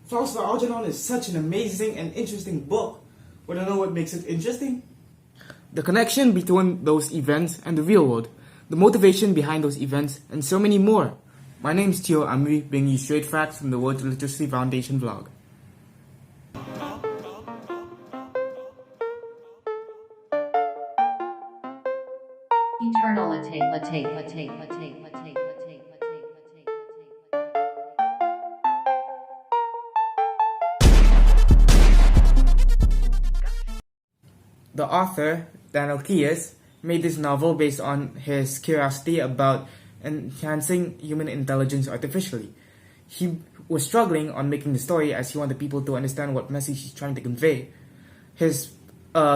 Flowers For Algernon is such an amazing and interesting book. Want to know what makes it interesting? The connection between those events and the real world, the motivation behind those events, and so many more. My name is Tio Amri, bringing you straight facts from the World Literacy Foundation vlog. The author, Daniel Keyes, made this novel based on his curiosity about enhancing human intelligence artificially. He was struggling on making the story as he wanted people to understand what message he's trying to convey. His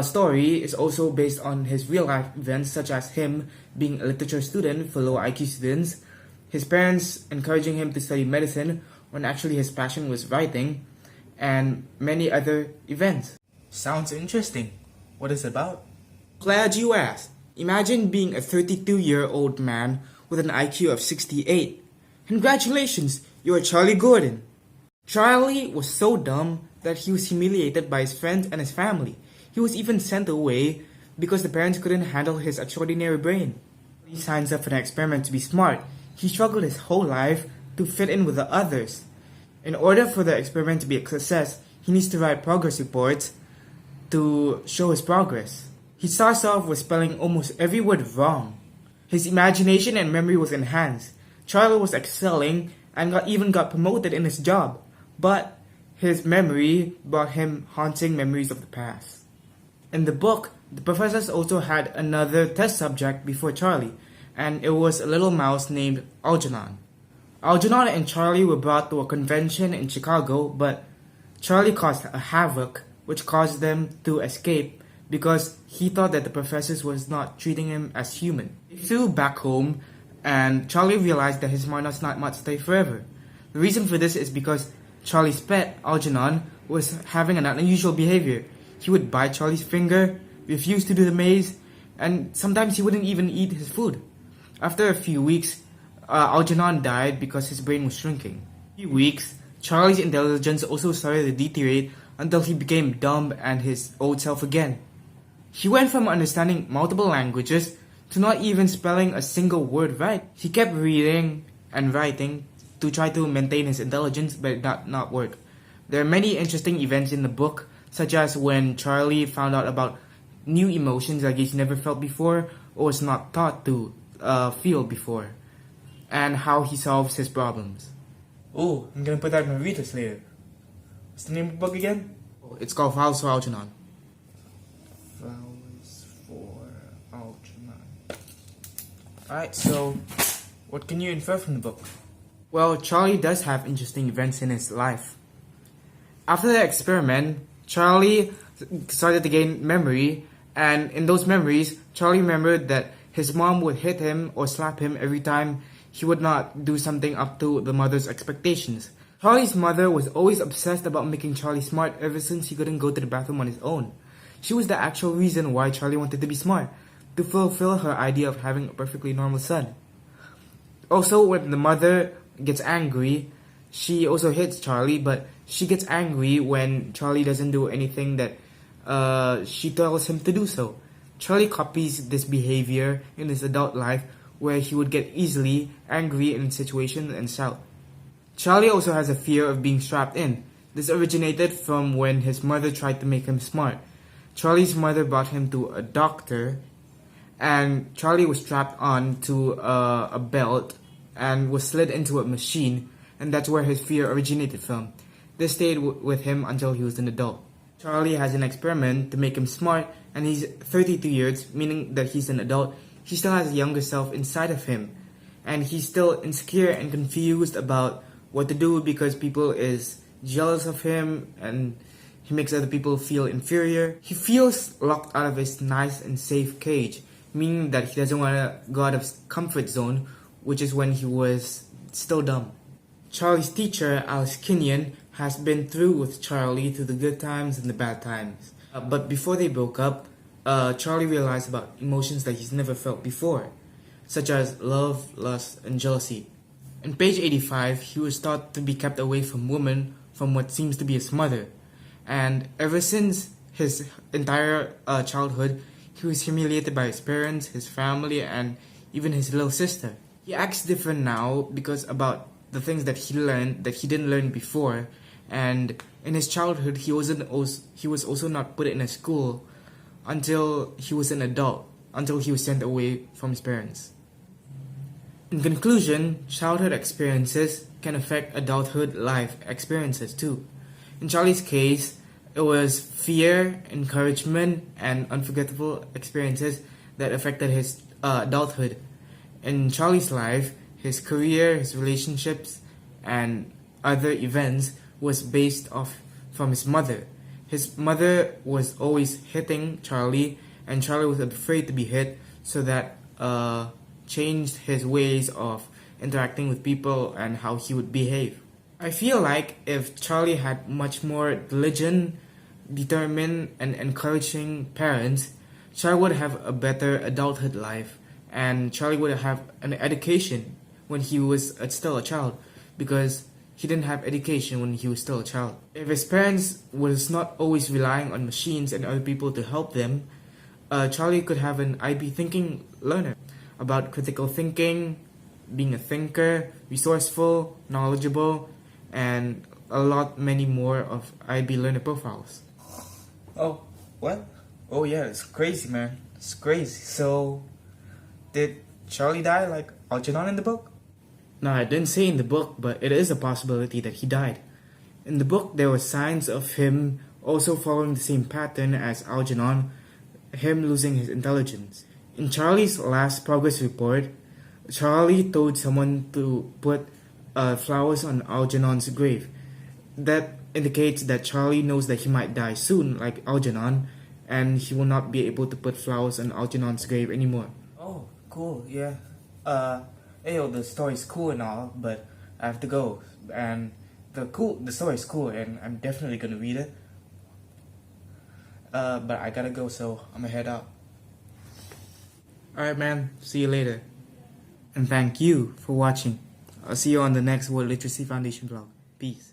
story is also based on his real-life events, such as him being a literature student for low IQ students, his parents encouraging him to study medicine when actually his passion was writing, and many other events. Sounds interesting. What is it about? Glad you asked. Imagine being a 32-year-old man with an IQ of 68. Congratulations, you are Charlie Gordon. Charlie was so dumb that he was humiliated by his friends and his family. He was even sent away because the parents couldn't handle his extraordinary brain. He signs up for an experiment to be smart. He struggled his whole life to fit in with the others. In order for the experiment to be a success, he needs to write progress reports to show his progress. He starts off with spelling almost every word wrong. His imagination and memory was enhanced. Charlie was excelling and even got promoted in his job, but his memory brought him haunting memories of the past. In the book, the professors also had another test subject before Charlie, and it was a little mouse named Algernon. Algernon and Charlie were brought to a convention in Chicago, but Charlie caused a havoc which caused them to escape because he thought that the professors was not treating him as human. He flew back home, and Charlie realized that his mind was not much stay forever. The reason for this is because Charlie's pet, Algernon, was having an unusual behavior. He would bite Charlie's finger, refuse to do the maze, and sometimes he wouldn't even eat his food. After a few weeks, Algernon died because his brain was shrinking. A few weeks, Charlie's intelligence also started to deteriorate until he became dumb and his old self again. He went from understanding multiple languages to not even spelling a single word right. He kept reading and writing to try to maintain his intelligence, but it did not work. There are many interesting events in the book, such as when Charlie found out about new emotions that he's never felt before or was not taught to feel before, and how he solves his problems. Oh, I'm gonna put that in my readers later. What's the name of the book again? Oh, it's called Flowers For Algernon. Flowers For Algernon. Alright, so what can you infer from the book? Well, Charlie does have interesting events in his life. After the experiment, Charlie started to gain memory, and in those memories, Charlie remembered that his mom would hit him or slap him every time he would not do something up to the mother's expectations. Charlie's mother was always obsessed about making Charlie smart ever since he couldn't go to the bathroom on his own. She was the actual reason why Charlie wanted to be smart, to fulfill her idea of having a perfectly normal son. Also, when the mother gets angry, she also hits Charlie, but she gets angry when Charlie doesn't do anything that she tells him to do so. Charlie copies this behavior in his adult life, where he would get easily angry in situations and shout. Charlie also has a fear of being strapped in. This originated from when his mother tried to make him smart. Charlie's mother brought him to a doctor, and Charlie was strapped on to a belt and was slid into a machine, and that's where his fear originated from. This stayed with him until he was an adult. Charlie has an experiment to make him smart, and he's 32 years, meaning that he's an adult. He still has a younger self inside of him, and he's still insecure and confused about what to do because people is jealous of him and he makes other people feel inferior. He feels locked out of his nice and safe cage, meaning that he doesn't want to go out of his comfort zone, which is when he was still dumb. Charlie's teacher, Alice Kenyon, has been through with Charlie through the good times and the bad times. But before they broke up, Charlie realized about emotions that he's never felt before, such as love, lust, and jealousy. On page 85, he was taught to be kept away from women from what seems to be his mother. And ever since his entire childhood, he was humiliated by his parents, his family, and even his little sister. He acts different now because about the things that he learned that he didn't learn before. And in his childhood, he was also not put in a school until he was an adult, until he was sent away from his parents. In conclusion, childhood experiences can affect adulthood life experiences too. In Charlie's case, it was fear, encouragement, and unforgettable experiences that affected his adulthood. In Charlie's life, his career, his relationships, and other events was based off from his mother. His mother was always hitting Charlie, and Charlie was afraid to be hit, so that changed his ways of interacting with people and how he would behave. I feel like if Charlie had much more diligent, determined, and encouraging parents, Charlie would have a better adulthood life, and Charlie would have an education when he was still a child, because he didn't have education when he was still a child. If his parents was not always relying on machines and other people to help them, Charlie could have an IB thinking learner about critical thinking, being a thinker, resourceful, knowledgeable, and a lot many more of IB learner profiles. Oh, what? Oh yeah, it's crazy, man. It's crazy. So, did Charlie die like Algernon in the book? No, I didn't say in the book, but it is a possibility that he died. In the book, there were signs of him also following the same pattern as Algernon, him losing his intelligence. In Charlie's last progress report, Charlie told someone to put flowers on Algernon's grave. That indicates that Charlie knows that he might die soon, like Algernon, and he will not be able to put flowers on Algernon's grave anymore. Oh, cool, yeah. The story's cool and all, but I have to go. And the story's cool, and I'm definitely gonna read it. But I gotta go, so I'm gonna head out. Alright, man. See you later. And thank you for watching. I'll see you on the next World Literacy Foundation vlog. Peace.